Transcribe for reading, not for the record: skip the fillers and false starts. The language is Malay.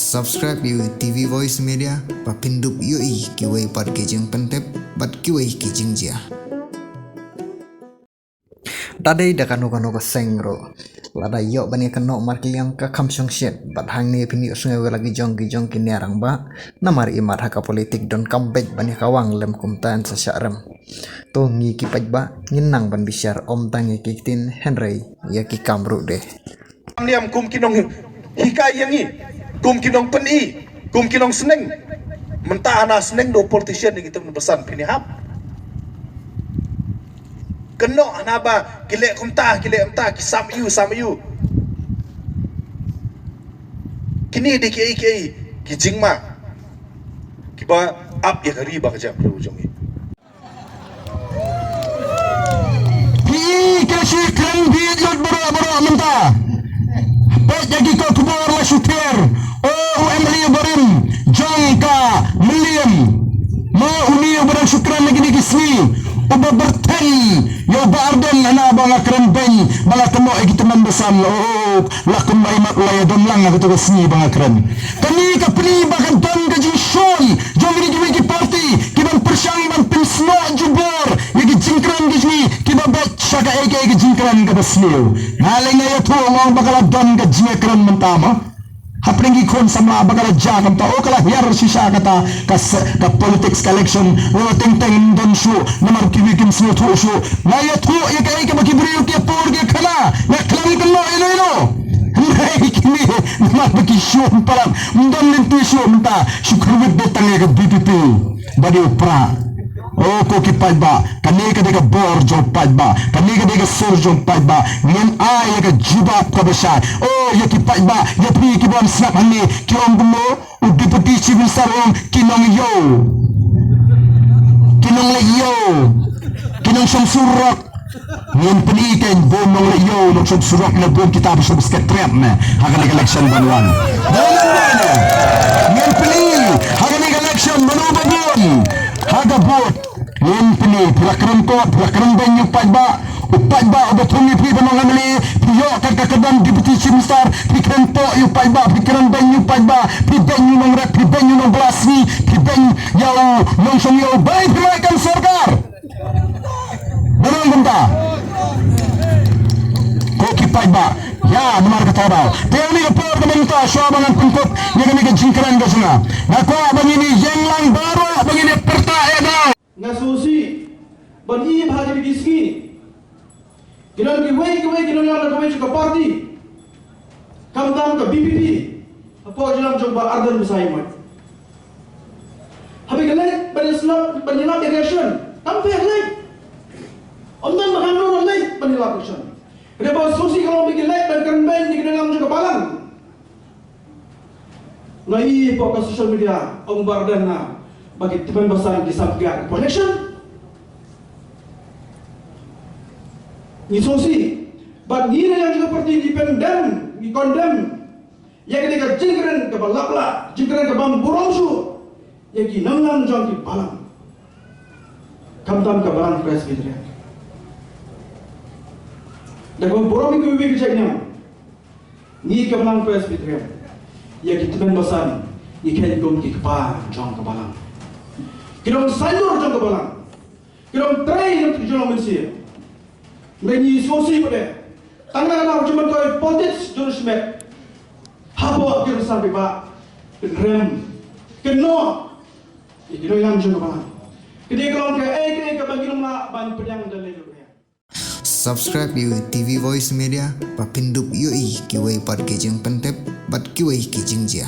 Subscribe you TV Voice Media papindup yoi kiwai par kijing pentep bat kiwai kijing jia. Tadai da kanu ka sengro. Lada yok bani kano markiliang ka kamsong shet bat hang ni pini sungai lagi jong kini arang ba namar imat haka politik don kambej bani kawang lem kumtan sa syarem. To ngi kipaj ba nginang ban bisyar om tangi kitin Henry ya ki kamru deh. Niam kum kinong hikai yangi kum kinong peni kum kinong seneng mentah ana seneng do politician yang kita pesan pinihap keno anaba gile kumtah kisam you kini di ki jingma kiba up ya kari ba kaja pro jongi kashi kan video boro mentah baik jadi kau kubur la syukur Emily Barim jangka William mau uni barang syukran lagi di kisni uba berten yo barden ana banga kremben bala kemo gitu membesan lakum maimat laya domlang aku tu kisni banga krem kami ka pri bahkan don gaji shon jom ini di party kiban persang ban pinsno jubor yagi jingkran gijni kiban bat saka eke jingkran ka basniu ngalenga ya tu ngong bakala don gaji kran mentama haprengi kon sama bagala jagam ta o kala hiar sisa kata ka politics collection wo teng don shu namar kimi kim sno to shu na ya tu ya kai ka makibri ke por ke khala na klang kallo ilo nei kimi namar baki shu param don len tu shu mta syukur betang ka BPP badi upra ko kipad ba kani ka dega bor jo pad ba kani ka dega sur jo pad ba ngen ay ka juba ka basha ya kipad ba ya pri ki bon snap hani kiom gumo u deputy civil servant kinong samsurak ngen peniken bomong le yo no samsurak na bom kita bisa besketrem na hagan election banwan ngen peni hagan election banubabon haga bot peni prakram banyu padba upadba obatumi pi bangamli piyo kakakadam deputy chimstar pikran po yu padba pikran banyu padba pi banyu nong rep pi banyu nong blasmi pi banyu yau nong som yau baik pemaikan sarkar benar benda koki padba ya benar kata bau teori report pemerintah syabangan pengkop yang ini kejingkaran gasuna nakwa begini yang lang baru begini pertanyaan ngasusi bagi bahagi biski kinan ki wei kinan yang nak ke parti kamdam ke BPP apa jelam coba ardan musaimat habis kelai penyelam election tanpa kelai ondan makan kelai penyelam election Reba susi kalau bikin like dan campaign di dalam juga balang. Nai pokok social media Om Bardana bagi tim besar di Sabgar connection. Ni susi bagi yang juga seperti independen, di condemn. Yang ketika jingkran ke balakla, jingkran ke bamburongsu, yang ginangan jang di balang. Kamtam ke balang presbyterian. Dan kalau borong itu bibi kecaknya, ni kemenang presbyterian, ya kita menbasan, ni kaitom kikpa jang kebalang, kita sayur jang kebalang, kita train untuk jual mensia, meni sosi pada, tangan anak cuma kau politis jurus mek, habo kita sampai ba, rem, keno, kita yang jang kebalang, kita kalau ke bagi nama ban penyang dan lain. Subscribe you TV Voice Media papindup yoi kiwai par kijing pentep bat kiwai kijing jia.